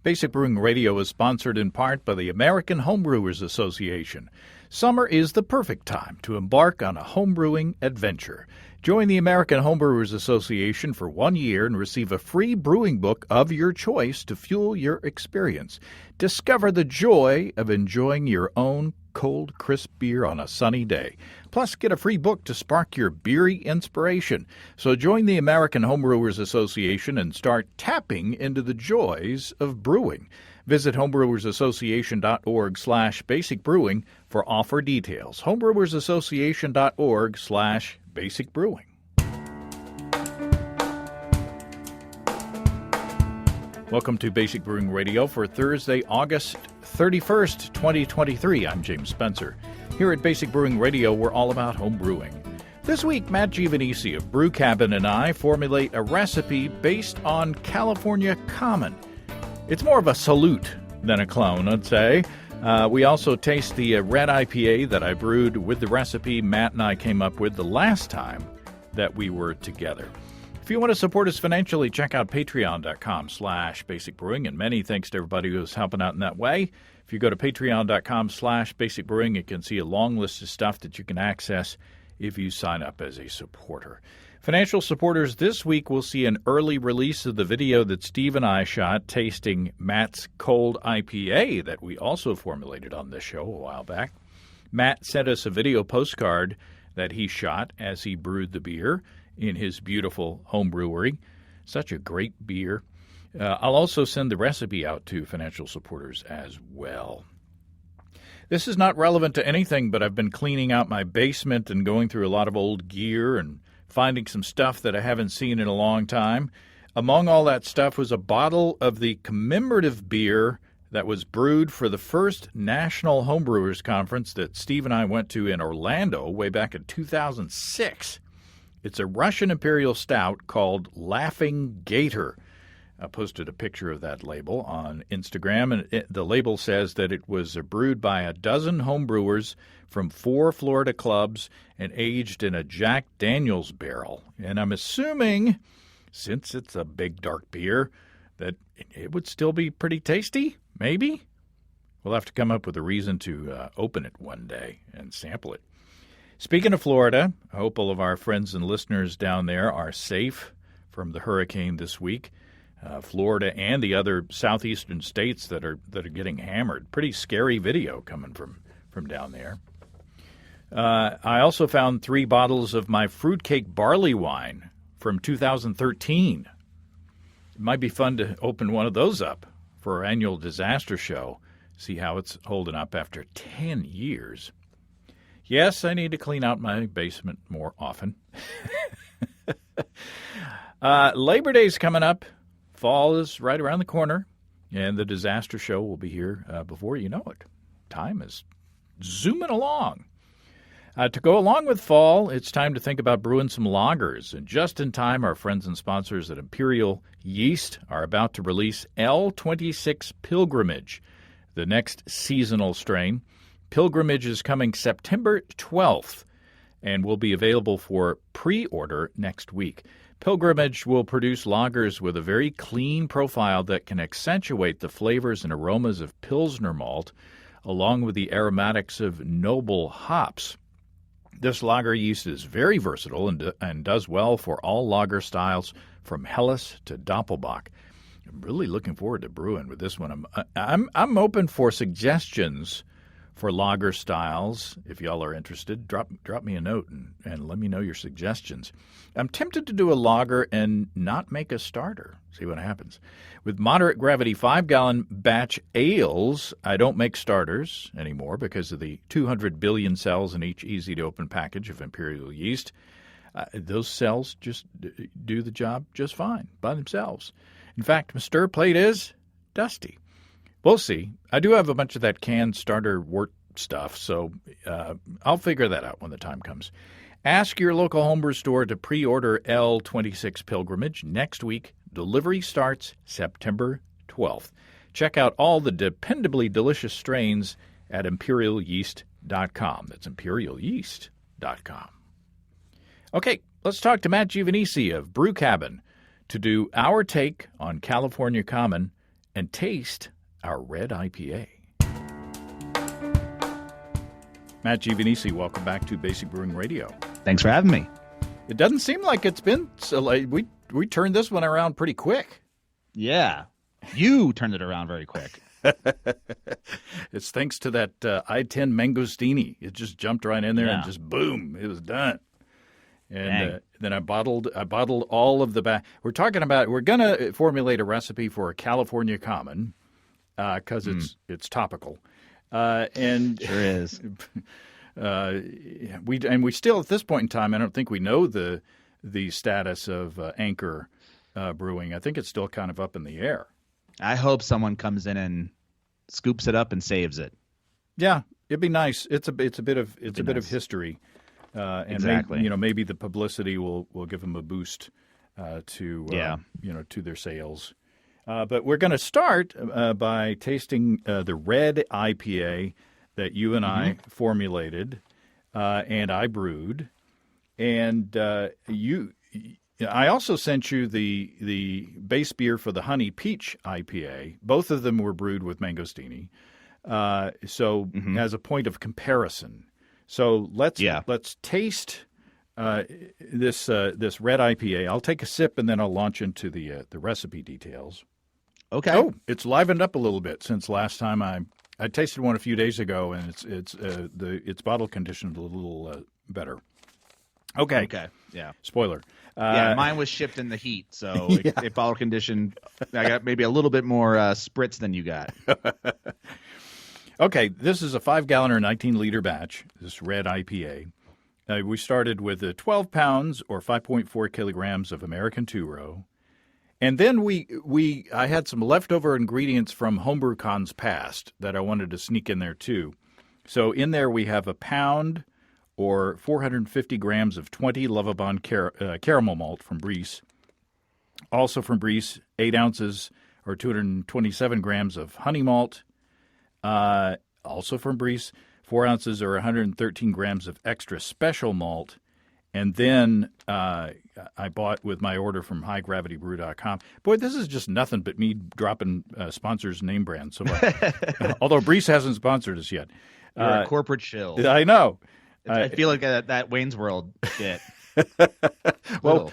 Basic Brewing Radio is sponsored in part by the American Homebrewers Association. Summer is the perfect time to embark on a homebrewing adventure. Join the American Homebrewers Association for 1 year and receive a free brewing book of your choice to fuel your experience. Discover the joy of enjoying your own cold, crisp beer on a sunny day. Plus, get a free book to spark your beery inspiration. So join the American Homebrewers Association and start tapping into the joys of brewing. Visit homebrewersassociation.org/basicbrewing for offer details. homebrewersassociation.org/basicbrewing. Welcome to Basic Brewing Radio for Thursday, August 31st, 2023. I'm James Spencer. Here at Basic Brewing Radio, we're all about home brewing. This week, Matt Giovanisci of Brew Cabin and I formulate a recipe based on California Common. It's more of a salute than a clone, I'd say. We also taste the red IPA that I brewed with the recipe Matt and I came up with the last time that we were together. If you want to support us financially, check out patreon.com/basicbrewing, and many thanks to everybody who's helping out in that way. If you go to patreon.com/basicbrewing, you can see a long list of stuff that you can access if you sign up as a supporter. Financial supporters this week will see an early release of the video that Steve and I shot tasting Matt's cold IPA that we also formulated on this show a while back. Matt sent us a video postcard that he shot as he brewed the beer in his beautiful home brewery. Such a great beer. I'll also send the recipe out to financial supporters as well. This is not relevant to anything, but I've been cleaning out my basement and going through a lot of old gear and finding some stuff that I haven't seen in a long time. Among all that stuff was a bottle of the commemorative beer that was brewed for the first National Homebrewers Conference that Steve and I went to in Orlando way back in 2006. It's a Russian Imperial Stout called Laughing Gator. I posted a picture of that label on Instagram, and the label says that it was brewed by a dozen homebrewers from 4 Florida clubs and aged in a Jack Daniels barrel. And I'm assuming, since it's a big dark beer, that it would still be pretty tasty, maybe? We'll have to come up with a reason to open it one day and sample it. Speaking of Florida, I hope all of our friends and listeners down there are safe from the hurricane this week. Florida and the other southeastern states that are getting hammered. Pretty scary video coming from down there. I also found 3 bottles of my fruitcake barley wine from 2013. It might be fun to open one of those up for our annual disaster show, see how it's holding up after 10 years. Yes, I need to clean out my basement more often. Labor Day's coming up. Fall is right around the corner, and the disaster show will be here before you know it. Time is zooming along. To go along with fall, it's time to think about brewing some lagers. And just in time, our friends and sponsors at Imperial Yeast are about to release L26 Pilgrimage, the next seasonal strain. Pilgrimage is coming September 12th and will be available for pre-order next week. Pilgrimage will produce lagers with a very clean profile that can accentuate the flavors and aromas of Pilsner malt, along with the aromatics of noble hops. This lager yeast is very versatile and does well for all lager styles, from Helles to Doppelbock. I'm really looking forward to brewing with this one. I'm open for suggestions for lager styles. If y'all are interested, drop me a note and let me know your suggestions. I'm tempted to do a lager and not make a starter. See what happens. With moderate gravity 5-gallon batch ales, I don't make starters anymore because of the 200 billion cells in each easy-to-open package of Imperial yeast. Those cells just do the job just fine by themselves. In fact, my stir plate is dusty. We'll see. I do have a bunch of that canned starter wort stuff, so I'll figure that out when the time comes. Ask your local homebrew store to pre-order L26 Pilgrimage next week. Delivery starts September 12th. Check out all the dependably delicious strains at imperialyeast.com. That's imperialyeast.com. Okay, let's talk to Matt Giovanisci of Brew Cabin to do our take on California Common and taste our red IPA. Matt Giovanisci, welcome back to Basic Brewing Radio. Thanks for having me. It doesn't seem like it's been so late. We turned this one around pretty quick. Yeah. You turned it around very quick. It's thanks to that I-10 Mangostini. It just jumped right in there and just boom, it was done. And then I bottled all of the back. We're going to formulate a recipe for a California Common because it's topical. And sure is. We still at this point in time, I don't think we know the status of Anchor Brewing. I think it's still kind of up in the air. I hope someone comes in and scoops it up and saves it. Yeah, it'd be nice. It's a bit of history, and exactly. Maybe the publicity will give them a boost to their sales. But we're going to start by tasting the red IPA that you and I formulated and I brewed, and I also sent you the base beer for the Honey Peach IPA. Both of them were brewed with mangostini, as a point of comparison. So let's taste this red IPA. I'll take a sip and then I'll launch into the recipe details. Okay. Oh, it's livened up a little bit since last time I tasted one a few days ago, and it's bottle conditioned a little better. Okay. Okay. Yeah. Spoiler. Mine was shipped in the heat, so it bottle conditioned. I got maybe a little bit more spritz than you got. Okay, this is a 5-gallon or 19-liter batch, this red IPA. We started with 12 pounds or 5.4 kilograms of American two-row. And then I had some leftover ingredients from HomebrewCon's past that I wanted to sneak in there too. So in there we have a pound or 450 grams of 20 Lovabond caramel malt from Briess. Also from Briess, 8 ounces or 227 grams of honey malt. Also from Briess, 4 ounces or 113 grams of extra special malt. And then I bought with my order from highgravitybrew.com. Boy, this is just nothing but me dropping sponsors' name brands. So, although Briess hasn't sponsored us yet. You're a corporate shill. I know. I feel like that Wayne's World bit. Well,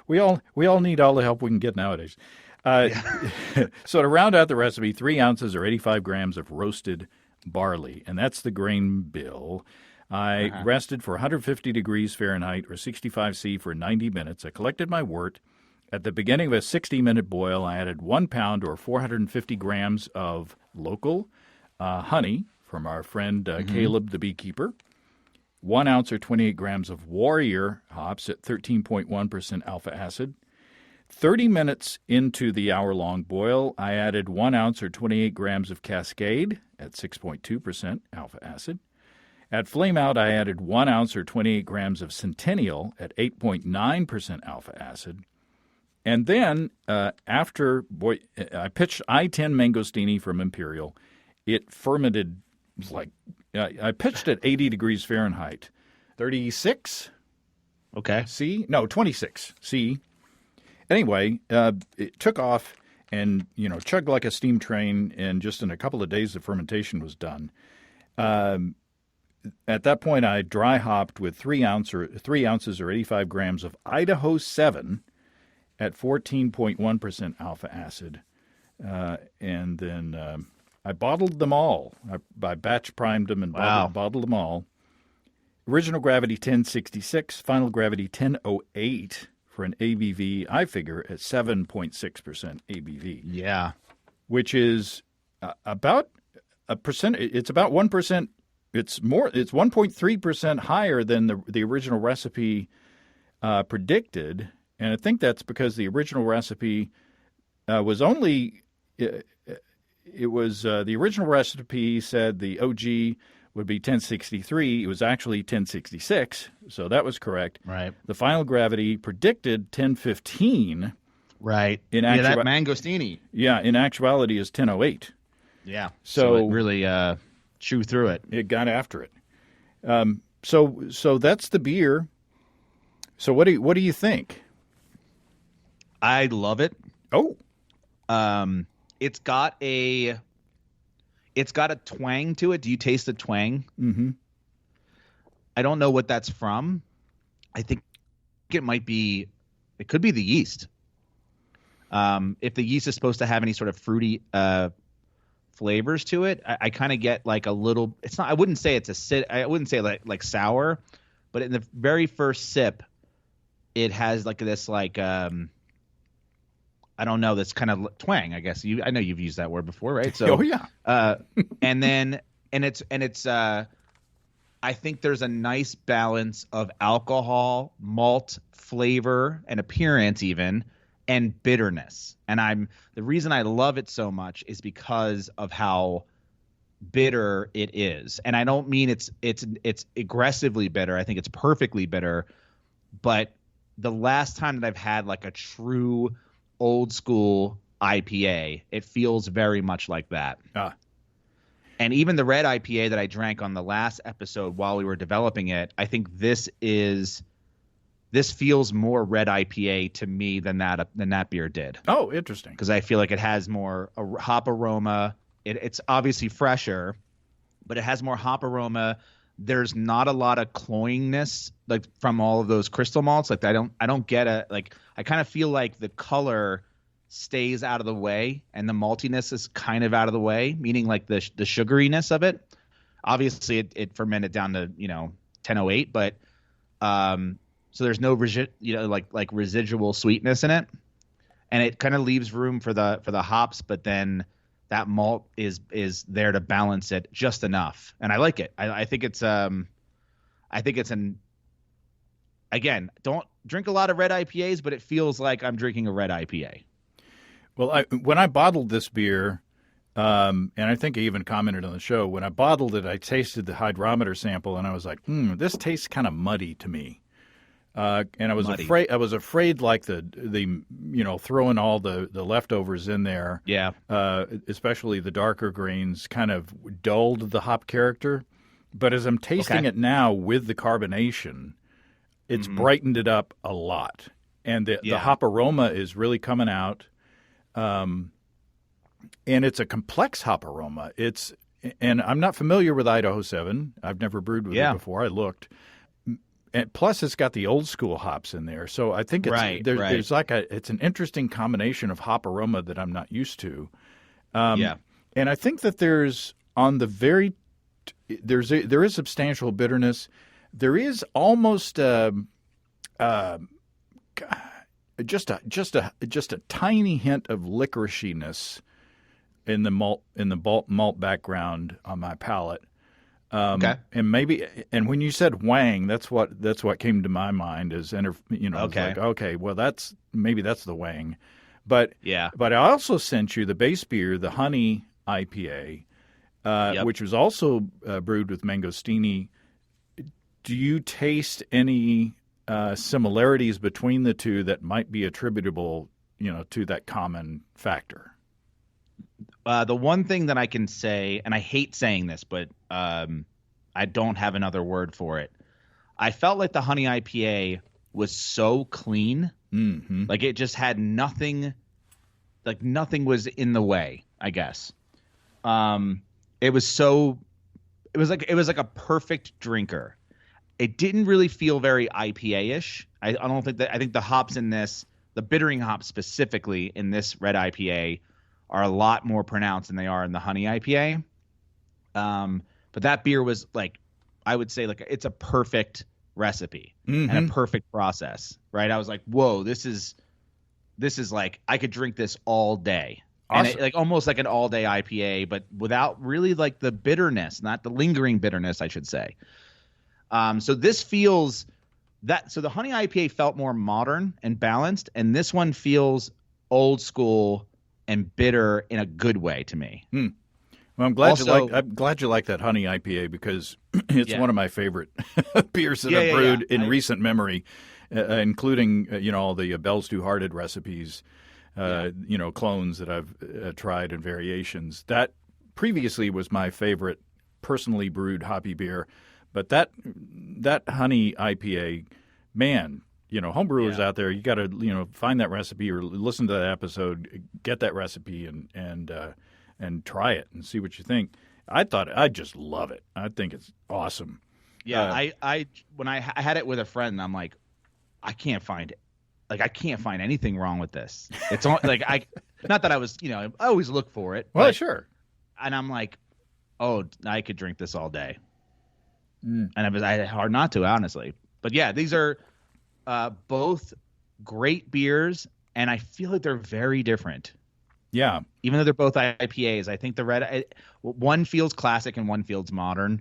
we all need all the help we can get nowadays. So to round out the recipe, 3 ounces or 85 grams of roasted barley, and that's the grain bill. I rested for 150 degrees Fahrenheit or 65 C for 90 minutes. I collected my wort. At the beginning of a 60-minute boil, I added 1 pound or 450 grams of local honey from our friend Caleb the beekeeper, 1 ounce or 28 grams of Warrior hops at 13.1% alpha acid. 30 minutes into the hour-long boil, I added 1 ounce or 28 grams of Cascade at 6.2% alpha acid. At flame out, I added 1 ounce or 28 grams of Centennial at 8.9% alpha acid. And then I pitched I-10 Mangostini from Imperial. It fermented I pitched at 80 degrees Fahrenheit, 36 C? No, 26 C. Anyway, it took off and, chugged like a steam train, and just in a couple of days the fermentation was done. At that point, I dry hopped with 3 ounces or 85 grams of Idaho 7 at 14.1% alpha acid. And then I bottled them all. I batch primed them and bottled them all. Original gravity 1066, final gravity 1008 for an ABV, I figure, at 7.6% ABV. Yeah. Which is about a percent. It's about 1%. It's 1.3% higher than the original recipe predicted, and I think that's because the original recipe was only the original recipe said the OG would be 1063. It was actually 1066, so that was correct. Right. The final gravity predicted 1015. Right. That mangostini. Yeah, in actuality is 1008. Yeah. So it really chew through it. It got after it. So that's the beer. So what do you think? I love it. Oh. It's got a twang to it. Do you taste the twang? Mm-hmm. I don't know what that's from. I think it could be the yeast. If the yeast is supposed to have any sort of fruity flavors to it, I kind of get like a little. It's not. I wouldn't say it's I wouldn't say like sour, but in the very first sip, it has like this like I don't know, this kind of twang. I guess I know you've used that word before, right? So Oh yeah. and it's I think there's a nice balance of alcohol, malt, flavor, and appearance even, and bitterness. And the reason I love it so much is because of how bitter it is. And I don't mean it's aggressively bitter. I think it's perfectly bitter. But the last time that I've had like a true old school IPA, it feels very much like that. And even the red IPA that I drank on the last episode while we were developing it, I think this feels more red IPA to me than that beer did. Oh, interesting. Because I feel like it has more hop aroma. It's obviously fresher, but it has more hop aroma. There's not a lot of cloyingness like from all of those crystal malts. Like I don't get I kind of feel like the color stays out of the way and the maltiness is kind of out of the way, meaning like the sugariness of it. Obviously it fermented down to 1008, but so there's no like residual sweetness in it, and it kind of leaves room for the hops, but then that malt is there to balance it just enough, and I like it. I think it's again, don't drink a lot of red IPAs, but it feels like I'm drinking a red IPA. Well, when I bottled this beer, and I think I even commented on the show, when I bottled it, I tasted the hydrometer sample, and I was like, this tastes kind of muddy to me. And I was afraid like the throwing all the leftovers in there, especially the darker grains, kind of dulled the hop character. But as I'm tasting it now with the carbonation, it's brightened it up a lot, and the hop aroma is really coming out. And it's a complex hop aroma. And I'm not familiar with Idaho 7. I've never brewed with it before. I looked. And plus, it's got the old school hops in there. So I think there's like it's an interesting combination of hop aroma that I'm not used to. And I think that there is substantial bitterness. There is almost just a tiny hint of licoriceiness in the malt background on my palate. And when you said wang, that's what came to my mind as well, that's the wang. But I also sent you the base beer, the honey IPA, which was also brewed with mangosteen. Do you taste any similarities between the two that might be attributable, to that common factor? The one thing that I can say, and I hate saying this, but I don't have another word for it. I felt like the honey IPA was so clean, like it just had nothing, like nothing was in the way, I guess. It was like a perfect drinker. It didn't really feel very IPA-ish. I don't think that. I think the hops in this, the bittering hops specifically in this red IPA, are a lot more pronounced than they are in the honey IPA. But that beer was like, I would say, like it's a perfect recipe and a perfect process, right? I was like, whoa, this is like I could drink this all day. Awesome. And like almost like an all day IPA, but without really like the bitterness, not the lingering bitterness, I should say. So this feels that. So the honey IPA felt more modern and balanced, and this one feels old school and bitter in a good way to me. Well, I'm glad you like that honey IPA because it's one of my favorite beers that I've brewed in recent memory, including all the Bell's Two Hearted recipes, clones that I've tried and variations. That previously was my favorite personally brewed hoppy beer. But that honey IPA, man, homebrewers out there, you got to find that recipe or listen to that episode, get that recipe, and try it and see what you think. I just love it. I think it's awesome. Yeah, when I had it with a friend, I'm like, I can't find it. Like, I can't find anything wrong with this. It's all, like, not that I was, I always look for it. Well, sure. And I'm like, oh, I could drink this all day. And I had hard not to, honestly. But yeah, these are both great beers, and I feel like they're very different. Yeah. Even though they're both IPAs, I think the red one feels classic and one feels modern.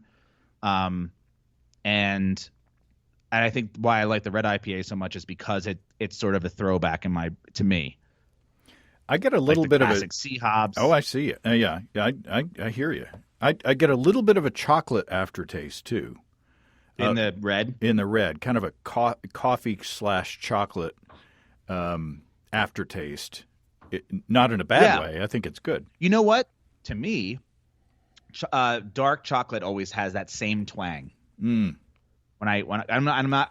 And I think why I like the red IPA so much is because it's sort of a throwback to me. I get a little bit of a sea hops. Oh, I see it. Yeah, I hear you. I get a little bit of a chocolate aftertaste too. In the red? In the red, kind of a coffee/chocolate aftertaste. Not in a bad way. I think it's good. You know what? To me, dark chocolate always has that same twang. Mm. I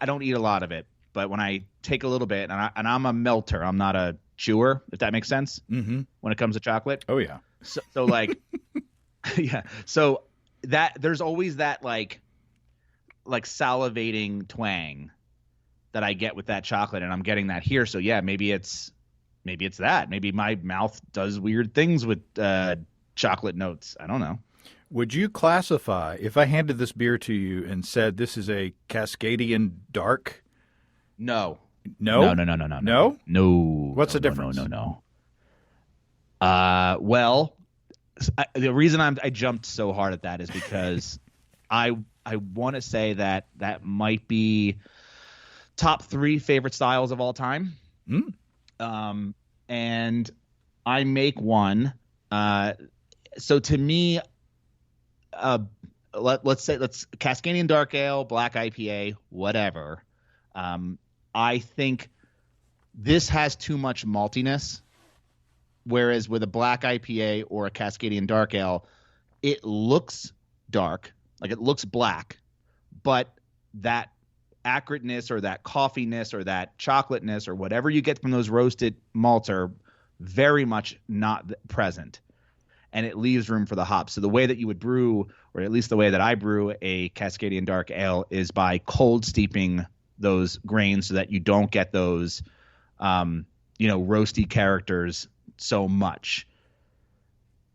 don't eat a lot of it, but when I take a little bit, and I'm a melter, I'm not a chewer, if that makes sense. Mm-hmm. When it comes to chocolate. Oh yeah. So like, yeah. So that there's always that like salivating twang that I get with that chocolate, and I'm getting that here. So yeah, maybe it's that. Maybe my mouth does weird things with chocolate notes. I don't know. Would you classify, if I handed this beer to you and said this is a Cascadian Dark? No. No? No? No. What's the difference? No. Well, the reason I jumped so hard at that is because I want to say that might be top 3 favorite styles of all time. And I make one. So to me, let's Cascadian Dark Ale, Black IPA, whatever. I think this has too much maltiness, whereas with a Black IPA or a Cascadian Dark Ale, it looks dark, like it looks black, but that acidness or that coffeeness or that chocolateness or whatever you get from those roasted malts are very much not present. And it leaves room for the hops. So the way that you would brew, or at least the way that I brew a Cascadian Dark Ale, is by cold steeping those grains so that you don't get those, roasty characters so much.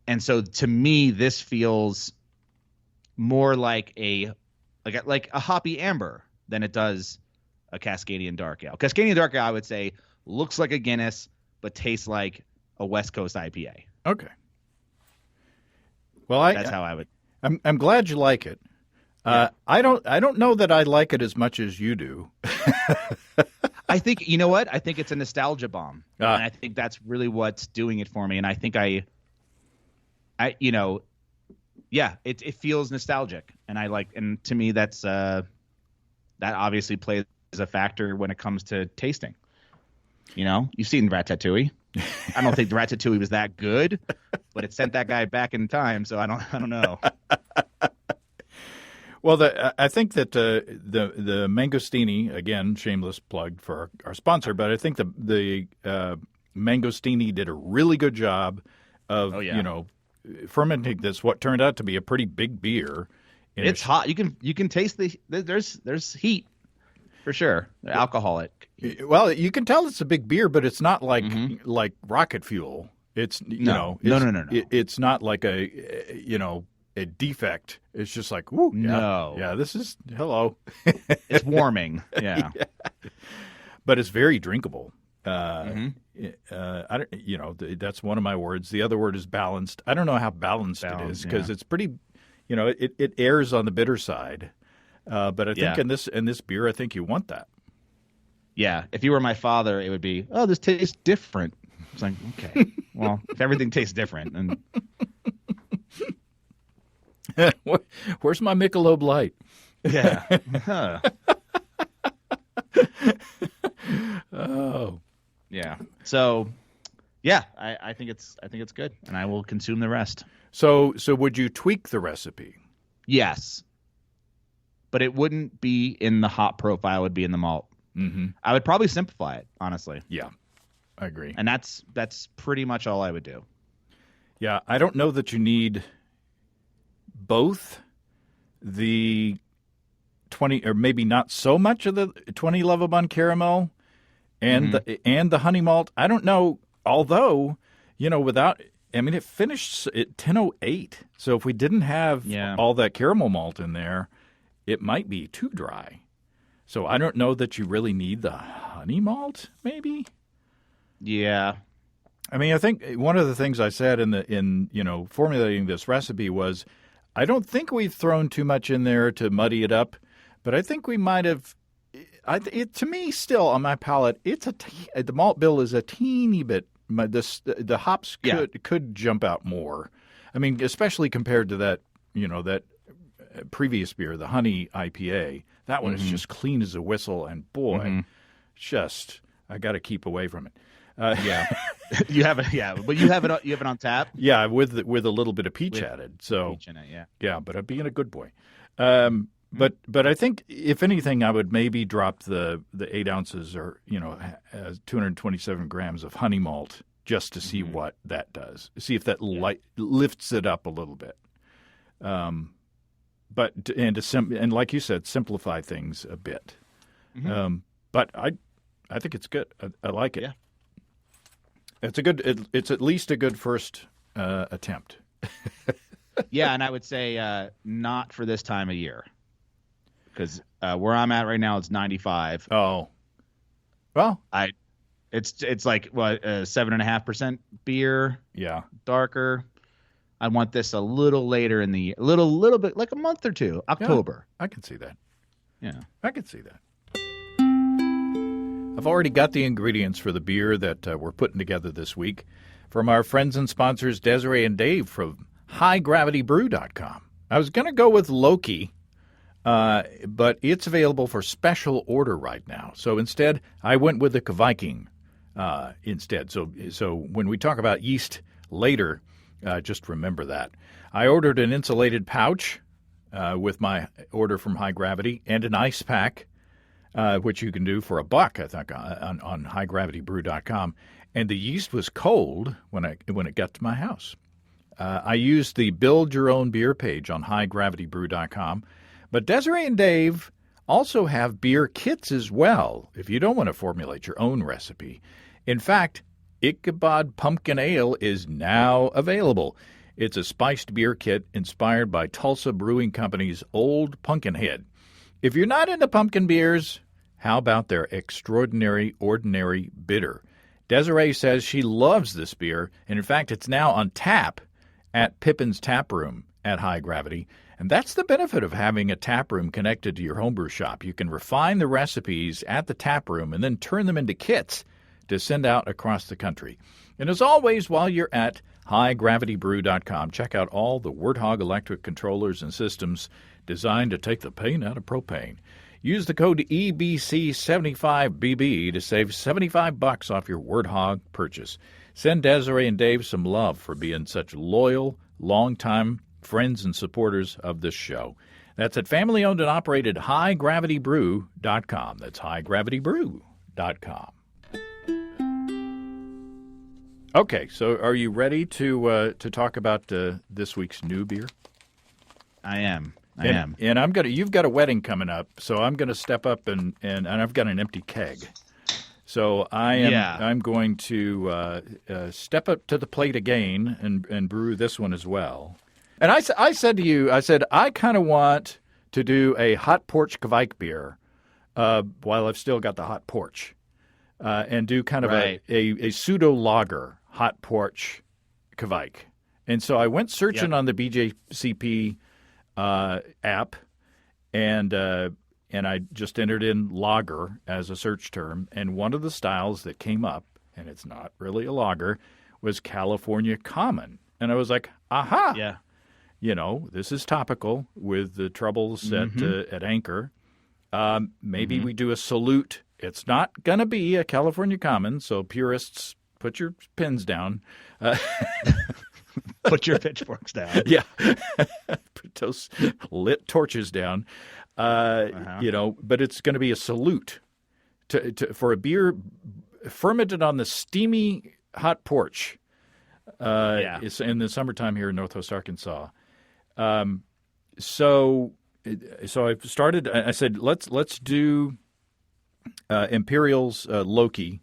And so to me, this feels more like a hoppy amber than it does a Cascadian Dark Ale. Cascadian Dark Ale, I would say, looks like a Guinness, but tastes like a West Coast IPA. Okay. Well, that's how I would. I'm glad you like it. Yeah. I don't know that I like it as much as you do. I think, you know what? I think it's a nostalgia bomb, and I think that's really what's doing it for me. And I think it feels nostalgic, and and to me that's that obviously plays a factor when it comes to tasting. You've seen Ratatouille. I don't think the Ratatouille was that good, but it sent that guy back in time. So I don't know. Well, I think that the Mangostini, again, shameless plug for our sponsor, but I think the Mangostini did a really good job of fermenting this, what turned out to be a pretty big beer. It's hot. You can taste there's heat. For sure. Alcoholic. Well, you can tell it's a big beer, but it's not like rocket fuel. It's no. It's not like a defect. It's just like, whoo, yeah, this is hello. It's warming. Yeah. But it's very drinkable. That's one of my words. The other word is balanced. I don't know how balanced it is because it's pretty. It errs on the bitter side. But I think in this beer, I think you want that. Yeah. If you were my father, it would be, oh, this tastes different. It's like, okay, well, if everything tastes different, and where's my Michelob Light? Yeah. Huh. Oh. Yeah. So, yeah, I think it's good, and I will consume the rest. So would you tweak the recipe? Yes. But it wouldn't be in the hop profile. It would be in the malt. I would probably simplify it, honestly. Yeah, I agree. And that's pretty much all I would do. Yeah, I don't know that you need both the 20, or maybe not so much of the 20 Lovabun caramel and the honey malt. I don't know, although, it finished at 10:08. So if we didn't have all that caramel malt in there, it might be too dry. So I don't know that you really need the honey malt, maybe. Yeah. I think one of the things I said in formulating this recipe was, I don't think we've thrown too much in there to muddy it up, but I think we might have. To me, still on my palate, the malt bill is a teeny bit. The hops could jump out more. I mean, especially compared to that that previous beer, the Honey IPA. That one is just clean as a whistle, and boy, I got to keep away from it. You have it. But you have it on tap. Yeah, with a little bit of peach added. So peach in it, but I'm being a good boy. But I think if anything, I would maybe drop the 8 ounces or 227 grams of honey malt just to see what that does. See if that lifts it up a little bit. But like you said, simplify things a bit. But I think it's good. I like it. Yeah. It's at least a good first attempt. Yeah, and I would say not for this time of year, because where I'm at right now it's 95. Oh, well, it's like 7.5% beer. Yeah, darker. I want this a little later in the little bit, like a month or two, October. Yeah, I can see that. Yeah, I can see that. I've already got the ingredients for the beer that we're putting together this week from our friends and sponsors Desiree and Dave from HighGravityBrew.com. I was going to go with Loki, but it's available for special order right now. So instead, I went with the Viking instead. So when we talk about yeast later, just remember that. I ordered an insulated pouch with my order from High Gravity and an ice pack, which you can do for $1, I think, on HighGravityBrew.com. And the yeast was cold when it got to my house. I used the Build Your Own Beer page on HighGravityBrew.com. But Desiree and Dave also have beer kits as well, if you don't want to formulate your own recipe. In fact, Ichabod Pumpkin Ale is now available. It's a spiced beer kit inspired by Tulsa Brewing Company's Old Pumpkinhead. If you're not into pumpkin beers, how about their Extraordinary Ordinary Bitter? Desiree says she loves this beer, and in fact, it's now on tap at Pippin's Tap Room at High Gravity. And that's the benefit of having a tap room connected to your homebrew shop. You can refine the recipes at the tap room and then turn them into kits to send out across the country. And as always, while you're at HighGravityBrew.com, check out all the Warthog electric controllers and systems designed to take the pain out of propane. Use the code EBC75BB to save $75 off your Warthog purchase. Send Desiree and Dave some love for being such loyal, long-time friends and supporters of this show. That's at family-owned and operated HighGravityBrew.com. That's HighGravityBrew.com. Okay, so are you ready to talk about this week's new beer? I am. And you've got a wedding coming up, so I'm gonna step up and I've got an empty keg. So I'm going to step up to the plate again and brew this one as well. And I said to you, I kind of want to do a hot porch Kvike beer while I've still got the hot porch, and do kind of a pseudo lager hot porch Kvike. And so I went searching on the BJCP app, and I just entered in lager as a search term, and one of the styles that came up, and it's not really a lager, was California Common. And I was like, aha! Yeah. This is topical with the troubles at Anchor. Maybe we do a salute. It's not going to be a California Common, so purists, put your pens down. Put your pitchforks down. Yeah. Put those lit torches down. But it's going to be a salute for a beer fermented on the steamy hot porch. It's in the summertime here in Northwest Arkansas. So I started. I said, let's do Imperial's Loki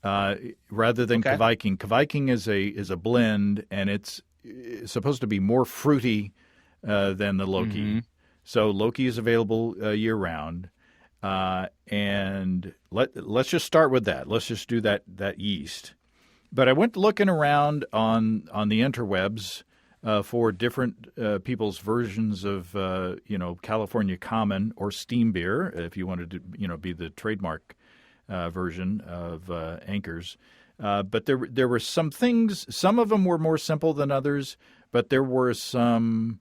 rather than Kveikking. Kveikking is a blend, and it's supposed to be more fruity than the Loki. Mm-hmm. So Loki is available year round, and let's just start with that. Let's just do that yeast. But I went looking around on the interwebs for different people's versions of California Common or Steam beer, if you wanted to be the trademark version of Anchor's. But there were some things. Some of them were more simple than others, but there were some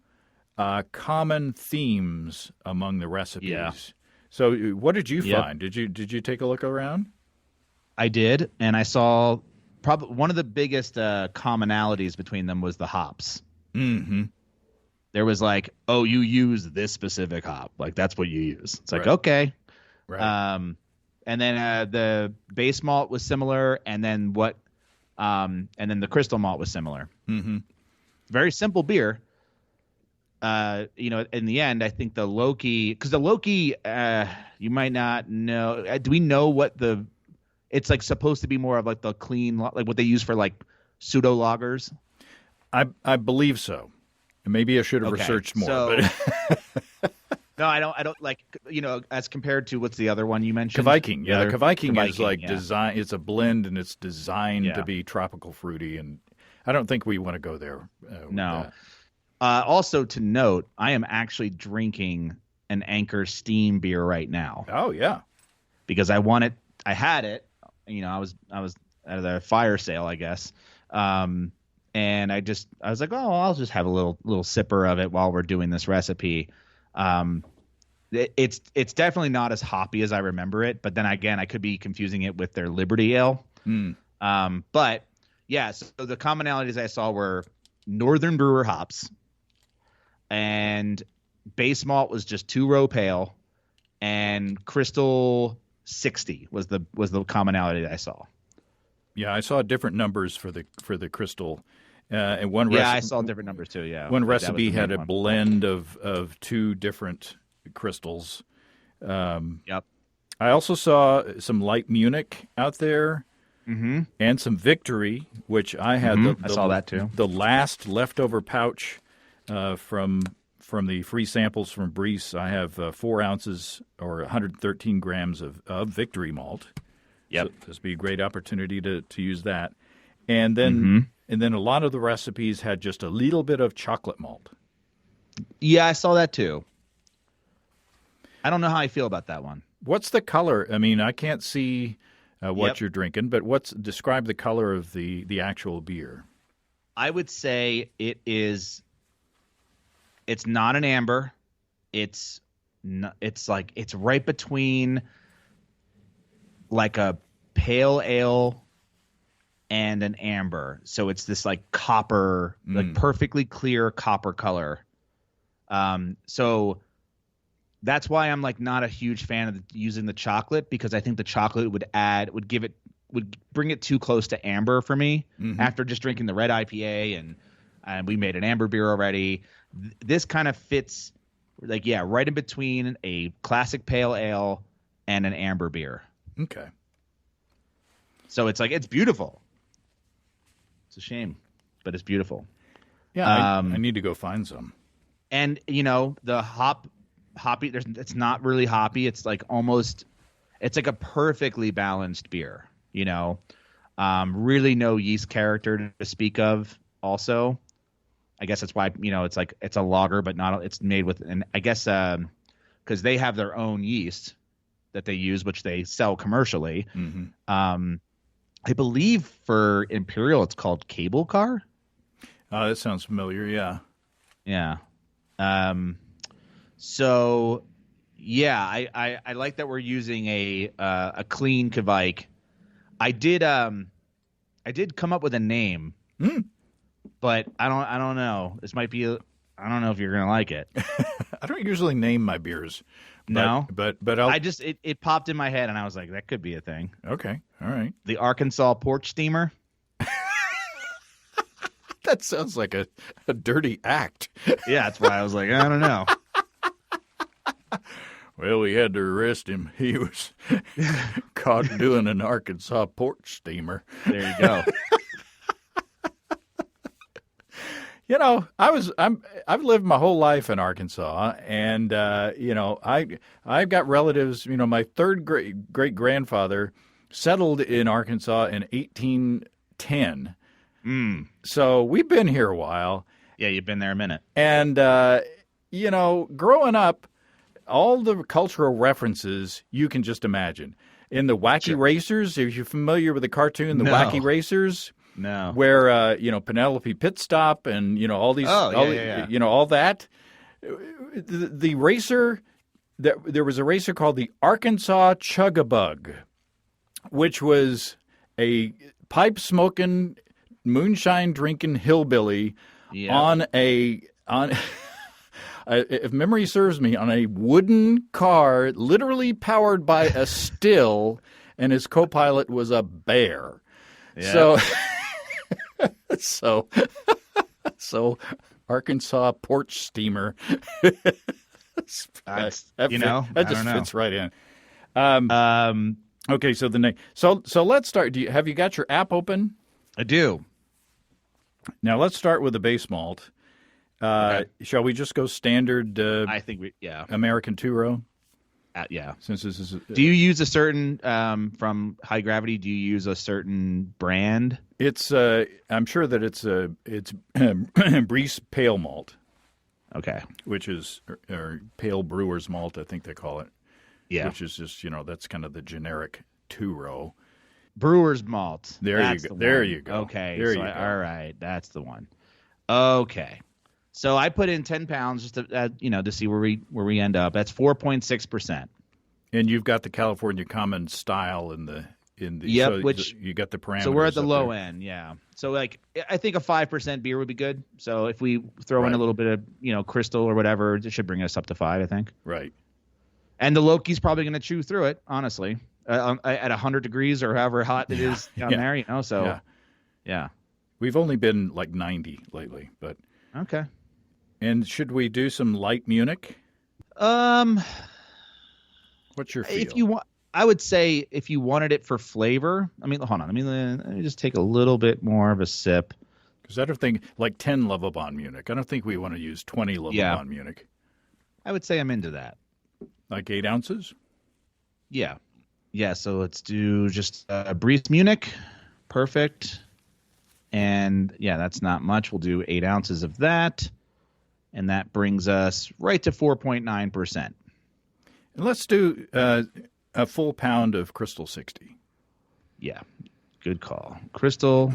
common themes among the recipes. Yeah. So what did you find? Did you take a look around? I did, and I saw probably one of the biggest commonalities between them was the hops. Mm-hmm. There was like, oh, you use this specific hop, like that's what you use. It's like, okay, right. And then the base malt was similar, and then and then the crystal malt was similar. Mm-hmm. Very simple beer. In the end, I think the Loki, because the Loki, you might not know. Do we know what it's like supposed to be more of like the clean, like what they use for like pseudo lagers? I believe so. Maybe I should have researched more. But no, I don't like, as compared to what's the other one you mentioned? Kveikking. Yeah, Kveikking is like design. It's a blend, and it's designed to be tropical fruity, and I don't think we want to go there. No. Also to note, I am actually drinking an Anchor Steam beer right now. Oh yeah, because I had it. I was at a fire sale, I guess. And I was like, oh, I'll just have a little sipper of it while we're doing this recipe. It's definitely not as hoppy as I remember it, but then again, I could be confusing it with their Liberty Ale. But yeah, so the commonalities I saw were Northern Brewer hops, and base malt was just 2-row pale, and Crystal 60 was the commonality that I saw. Yeah, I saw different numbers for the Crystal. And one I saw different numbers too. Yeah, one recipe had a blend of two different crystals. Yep. I also saw some light Munich out there, and some Victory, which I had. I saw that too. The last leftover pouch from the free samples from Brees. I have 4 ounces or 113 grams of Victory malt. Yep, so this would be a great opportunity to use that, and then. And then a lot of the recipes had just a little bit of chocolate malt. Yeah, I saw that too. I don't know how I feel about that one. What's the color? I mean, I can't see what you're drinking, but describe the color of the actual beer. I would say it's not an amber. It's right between like a pale ale and an amber. So it's this like copper, like perfectly clear copper color. So that's why I'm like not a huge fan of using the chocolate, because I think the chocolate would bring it too close to amber for me after just drinking the red IPA and we made an amber beer already. This kind of fits like, right in between a classic pale ale and an amber beer. Okay. So it's like, it's beautiful. It's a shame, but it's beautiful. Yeah, I need to go find some. And the hoppy. It's not really hoppy. It's like it's like a perfectly balanced beer. Really no yeast character to speak of. Also, I guess that's why it's like it's a lager, but not. It's made with, and I guess because they have their own yeast that they use, which they sell commercially. I believe for Imperial, it's called Cable Car. Oh, that sounds familiar. Yeah. Yeah. So, yeah, I like that we're using a clean Kveik. I did come up with a name, but I don't know. This might be I don't know if you're going to like it. I don't usually name my beers. No? But it popped in my head, and I was like, that could be a thing. Okay. All right. The Arkansas porch steamer. That sounds like a dirty act. Yeah, that's why I was like, I don't know. Well, we had to arrest him. He was caught doing an Arkansas porch steamer. There you go. You know, I've lived my whole life in Arkansas, and you know, I've got relatives. You know, my third great grandfather settled in Arkansas in 1810. So we've been here a while. Yeah, you've been there a minute. And you know, growing up, all the cultural references you can just imagine. In the Wacky Racers, are you familiar with the cartoon, The Wacky Racers? No. Where you know, Penelope Pitstop and you know all these, you know, all that. The racer, there was a racer called the Arkansas Chug-a-Bug, which was a pipe smoking, moonshine drinking hillbilly on if memory serves me, on a wooden car, literally powered by a still, and his co-pilot was a bear. Yeah. So Arkansas porch steamer. That just fits right in. Okay, so the name. So let's start. Have you got your app open? I do. Now let's start with the base malt. Okay. Shall we just go standard? I think American two-row. Yeah. Since this is. Do you use a certain from High Gravity? Do you use a certain brand? It's. I'm sure that it's Breese Pale Malt. Okay. Which is or Pale Brewer's Malt, I think they call it. Yeah. Which is just that's kind of the generic two-row. Brewer's Malt. There you go. Okay. All right, that's the one. Okay. So I put in 10 pounds just to to see where we end up. That's 4.6%. And you've got the California Common style in the yep, so which you got the parameters. So we're at the low end, yeah. So like I think a 5% beer would be good. So if we throw in a little bit of crystal or whatever, it should bring us up to 5, I think. Right. And the Loki's probably going to chew through it, honestly, at 100 degrees or however hot it is down there. So yeah. We've only been like 90 lately, but okay. And should we do some light Munich? What's your feel? If you want, I would say if you wanted it for flavor. I mean, hold on. Let me just take a little bit more of a sip. Because I don't think like 10 Lovebond Munich. I don't think we want to use 20 Lovebond Munich. I would say I'm into that. Like 8 ounces? Yeah. So let's do just Breeze Munich. Perfect. And that's not much. We'll do 8 ounces of that. And that brings us right to 4.9%. And let's do a full pound of Crystal 60. Yeah, good call. Crystal.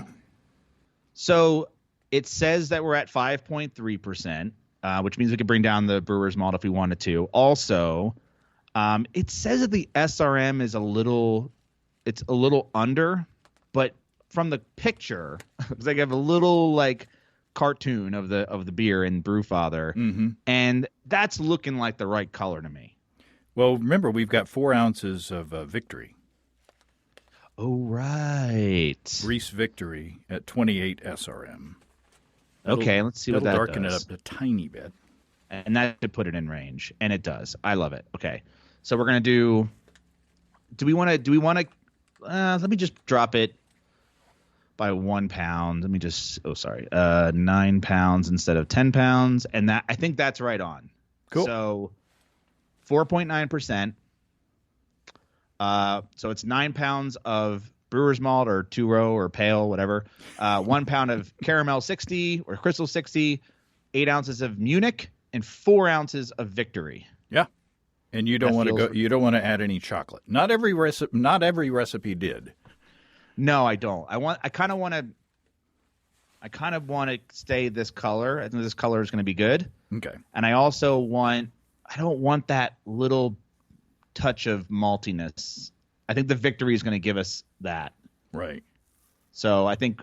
So it says that we're at 5.3%, which means we could bring down the brewer's malt if we wanted to. Also, it says that the SRM is a little under, but from the picture, because I have a little cartoon of the beer in Brewfather, and that's looking like the right color to me. Well, remember we've got 4 ounces of Victory. Oh right, Breeze Victory at 28 SRM. Okay, let's see what that darken does. it up a tiny bit, and that should put it in range, and it does. I love it. Okay, so we're gonna do. Do we want to? Let me just drop it by 1 pound. Let me just 9 pounds instead of 10 pounds. And that, I think that's right on. Cool. So 4.9%. So it's 9 pounds of brewer's malt or two-row or pale, whatever. 1 pound of caramel 60 or crystal 60, 8 ounces of Munich, and 4 ounces of Victory. Yeah. And you don't want to add any chocolate. Not every recipe did. No, I don't. I kind of want to stay this color. I think this color is going to be good. Okay. And I don't want that little touch of maltiness. I think the Victory is going to give us that. Right. So I think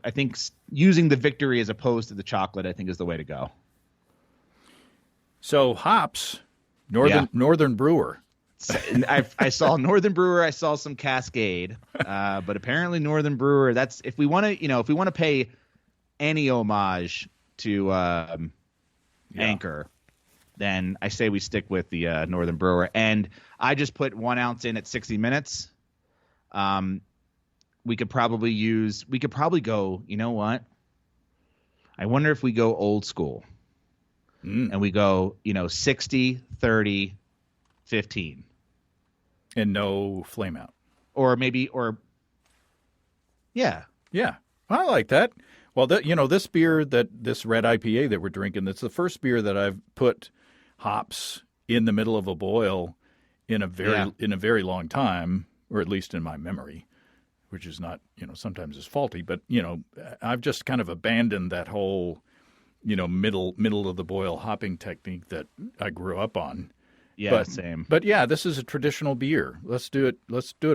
using the Victory as opposed to the chocolate, I think is the way to go. So hops, Northern Brewer. I saw Northern Brewer. I saw some Cascade, but apparently Northern Brewer. That's if we want to pay any homage to Anchor, then I say we stick with the Northern Brewer. And I just put 1 ounce in at 60 minutes. We could probably go. You know what? I wonder if we go old school, and we go 60, 30, 15. And no flame out. Yeah. Yeah. I like that. Well, this beer, this red IPA that we're drinking, that's the first beer that I've put hops in the middle of a boil in a very long time, or at least in my memory, which is not, sometimes is faulty, but, I've just kind of abandoned that whole, middle of the boil hopping technique that I grew up on. Yeah, same. But yeah, this is a traditional beer. Let's do it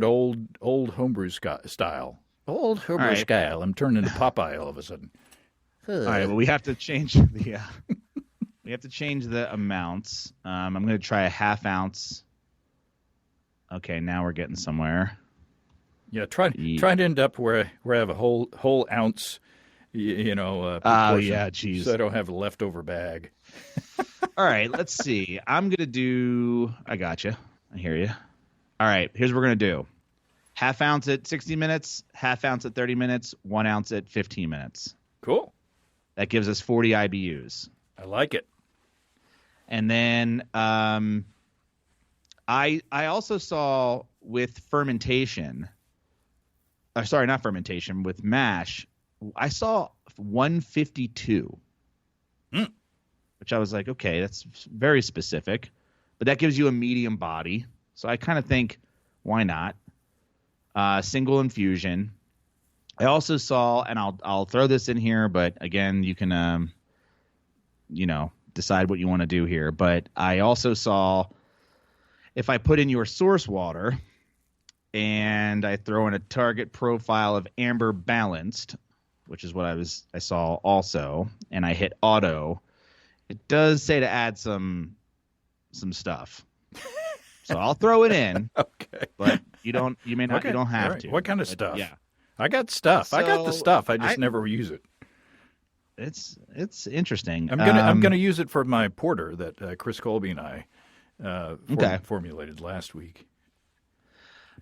old homebrew style. Old homebrew style. I'm turning into Popeye all of a sudden. All right, well, we have to change the amounts. I'm going to try a half ounce. Okay, now we're getting somewhere. Yeah, try to end up where I have a whole ounce. Oh yeah, geez. So I don't have a leftover bag. All right, let's see. I'm going to do – I got you. I hear you. All right, here's what we're going to do. Half ounce at 60 minutes, half ounce at 30 minutes, 1 ounce at 15 minutes. Cool. That gives us 40 IBUs. I like it. And then I also saw with fermentation – sorry, not fermentation, with mash, I saw 152. Which I was like, okay, that's very specific, but that gives you a medium body. So I kind of think, why not? Single infusion. I also saw, and I'll throw this in here, but again, you can, decide what you want to do here. But I also saw, if I put in your source water and I throw in a target profile of amber balanced, which is what I saw also, and I hit auto. It does say to add some stuff, so I'll throw it in. Okay, but you may not. Okay. You don't have to. What kind of stuff? Yeah, I got stuff. I got the stuff. I just never use it. It's interesting. I'm gonna use it for my porter that Chris Colby and I formulated last week.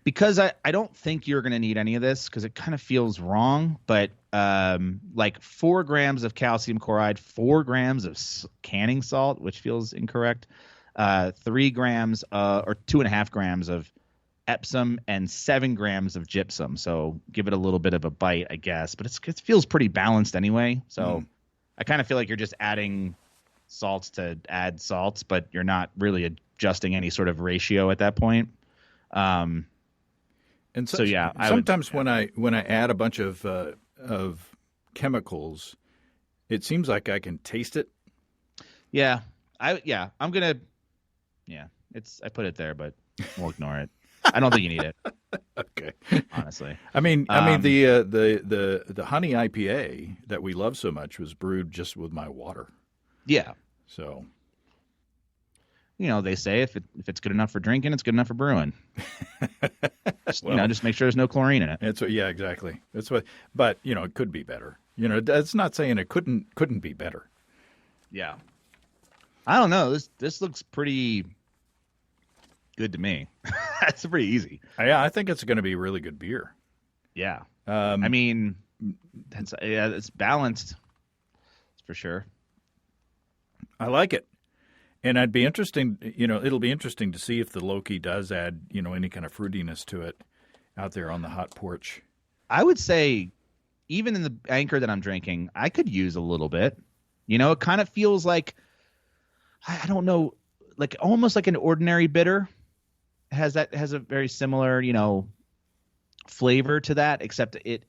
Because I don't think you're going to need any of this because it kind of feels wrong, but like 4 grams of calcium chloride, 4 grams of canning salt, which feels incorrect, 3 grams or 2.5 grams of Epsom, and 7 grams of gypsum. So give it a little bit of a bite, I guess, but it feels pretty balanced anyway. So I kind of feel like you're just adding salts to add salts, but you're not really adjusting any sort of ratio at that point. And sometimes when I add a bunch of chemicals, it seems like I can taste it. I put it there, but we'll ignore it. I don't think you need it. Okay. Honestly. I mean the honey IPA that we love so much was brewed just with my water. Yeah. So they say if it's good enough for drinking, it's good enough for brewing. Just make sure there's no chlorine in it. Exactly. That's what. But it could be better. It's not saying it couldn't be better. Yeah. I don't know. This looks pretty good to me. That's pretty easy. Yeah, I think it's going to be really good beer. Yeah. I mean, it's balanced. That's for sure. I like it. And it'll be interesting to see if the Loki does add, any kind of fruitiness to it out there on the hot porch. I would say even in the Anchor that I'm drinking, I could use a little bit. It kind of feels like, I don't know, like almost like an ordinary bitter. Has a very similar, flavor to that, except it,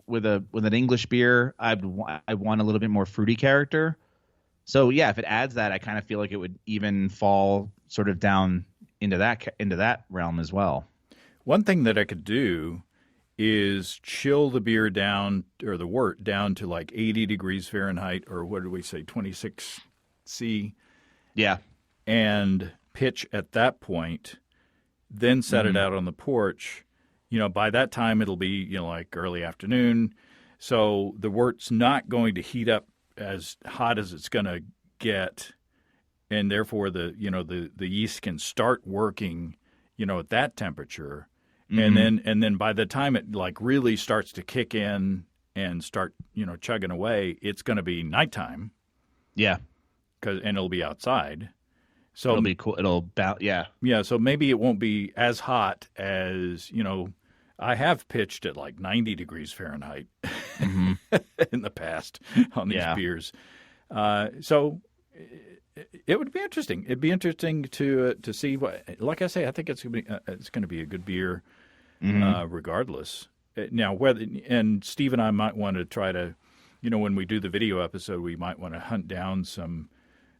with an English beer, I want a little bit more fruity character. So yeah, if it adds that, I kind of feel like it would even fall sort of down into that realm as well. One thing that I could do is chill the beer down, or the wort down to like 80 degrees Fahrenheit, or what did we say, 26 C, Yeah. and pitch at that point, then set it out on the porch. By that time it'll be, like early afternoon. So the wort's not going to heat up as hot as it's going to get, and therefore the yeast can start working, at that temperature. And then by the time it like really starts to kick in and start, chugging away, it's going to be nighttime. Yeah. And it'll be outside. So it'll be cool. Yeah, so maybe it won't be as hot as, I have pitched at like 90 degrees Fahrenheit in the past on these beers. So it would be interesting. It'd be interesting to see what. Like I say, I think it's going to be a good beer, regardless. Now, and Steve and I might want to try to, when we do the video episode, we might want to hunt down some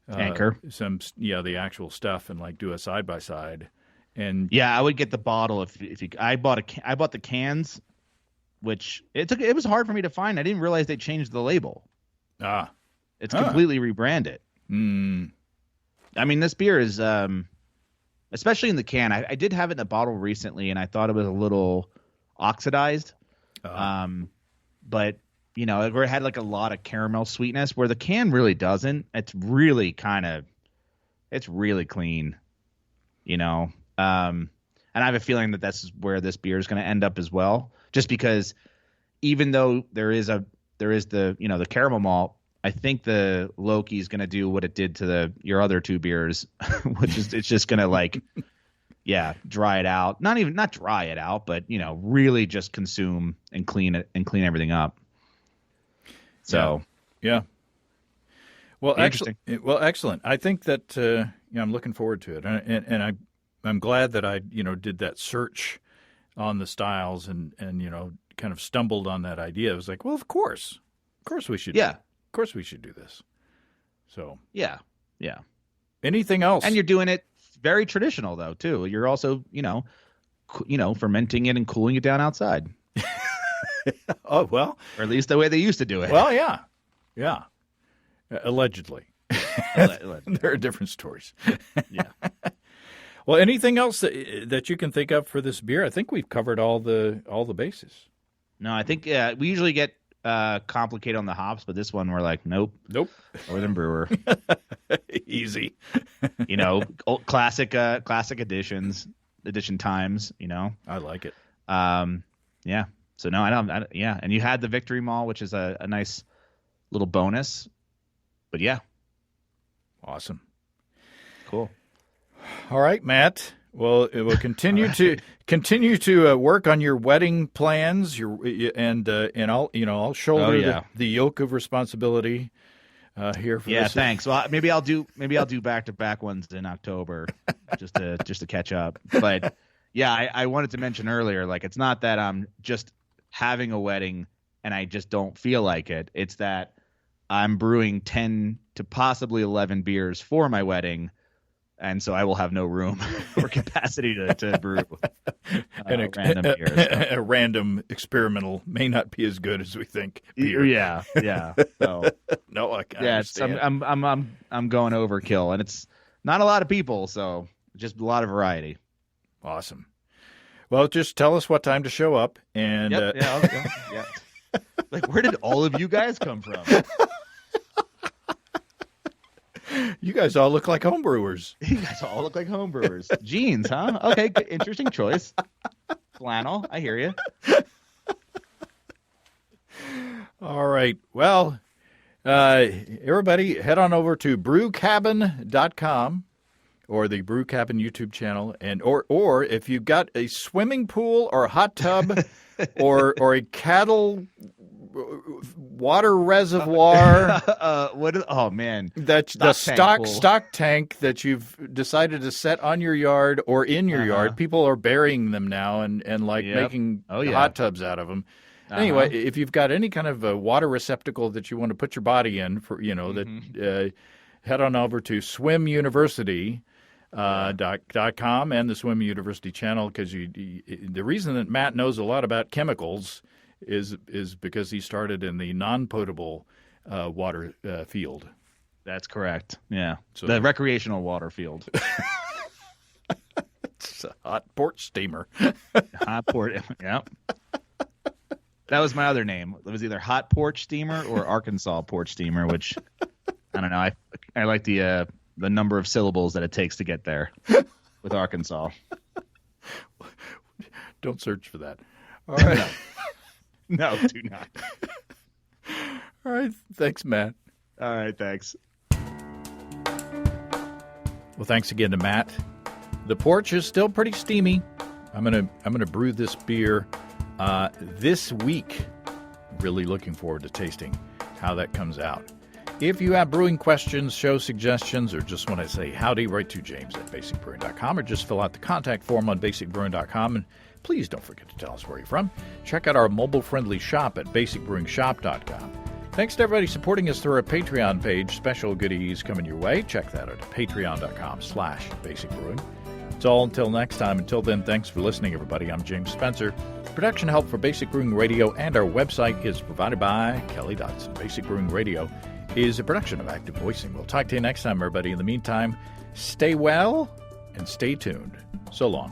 Anchor, the actual stuff, and like do a side by side. And I would get the bottle if you. I bought the cans, which it was hard for me to find. I didn't realize they changed the label. It's completely rebranded. I mean, this beer is, especially in the can. I did have it in a bottle recently, and I thought it was a little oxidized. But it had like a lot of caramel sweetness, where the can really doesn't. It's really it's really clean. And I have a feeling that that's where this beer is going to end up as well, just because even though there is the caramel malt, I think the Loki is going to do what it did to your other two beers, which is it's just going to dry it out. Not dry it out, but really just consume and clean it and clean everything up. So yeah. Well, excellent. I think that I'm looking forward to it, and I'm glad that I did that search on the styles and kind of stumbled on that idea. It was like, well, of course we should. Yeah. Of course we should do this. So yeah. Anything else? And you're doing it very traditional though too. You're also fermenting it and cooling it down outside. Oh well, or at least the way they used to do it. Well, yeah. Allegedly. There are different stories. Yeah. Well, anything else that you can think of for this beer? I think we've covered all the bases. No, I think we usually get complicated on the hops, but this one we're like, nope. Northern Brewer. Easy. Old classic edition times. I like it. Yeah. So no, I don't. And you had the Victory Mall, which is a nice little bonus. But yeah. Awesome. Cool. All right, Matt. Well, it will continue to work on your wedding plans. And I'll shoulder the yoke of responsibility here for this. Yeah, thanks. Well, maybe I'll do back-to-back ones in October just to catch up. But yeah, I wanted to mention earlier, like it's not that I'm just having a wedding and I just don't feel like it. It's that I'm brewing 10 to possibly 11 beers for my wedding. And so I will have no room or capacity to brew random beers. A random experimental may not be as good as we think. Beer. Yeah. So no, I can't understand. I'm going overkill, and it's not a lot of people, so just a lot of variety. Awesome. Well, just tell us what time to show up, and yeah. Like, where did all of you guys come from? You guys all look like homebrewers. Jeans, huh? Okay, good, interesting choice. Flannel, I hear you. All right. Well, everybody head on over to brewcabin.com or the Brew Cabin YouTube channel, and or if you've got a swimming pool or a hot tub or a cattle water reservoir. Oh man, that's the stock tank that you've decided to set on your yard or in your yard. People are burying them now and making hot tubs out of them. Anyway, if you've got any kind of a water receptacle that you want to put your body in for, that head on over to swimuniversity.com and the Swim University channel, because the reason that Matt knows a lot about chemicals is because he started in the non-potable water field. That's correct. Yeah. So the recreational water field. It's a hot porch steamer. Hot porch. Yep. That was my other name. It was either hot porch steamer or Arkansas porch steamer, which I don't know. I like the number of syllables that it takes to get there with Arkansas. Don't search for that. All right. No, do not. All right. Thanks, Matt. All right. Thanks. Well, thanks again to Matt. The porch is still pretty steamy. I'm gonna brew this beer this week. Really looking forward to tasting how that comes out. If you have brewing questions, show suggestions, or just want to say howdy, write to james@basicbrewing.com or just fill out the contact form on basicbrewing.com. And please don't forget to tell us where you're from. Check out our mobile-friendly shop at basicbrewingshop.com. Thanks to everybody supporting us through our Patreon page. Special goodies coming your way. Check that out at patreon.com/basicbrewing. It's all until next time. Until then, thanks for listening, everybody. I'm James Spencer. Production help for Basic Brewing Radio and our website is provided by Kelly Dodson. Basic Brewing Radio is a production of Active Voicing. We'll talk to you next time, everybody. In the meantime, stay well and stay tuned. So long.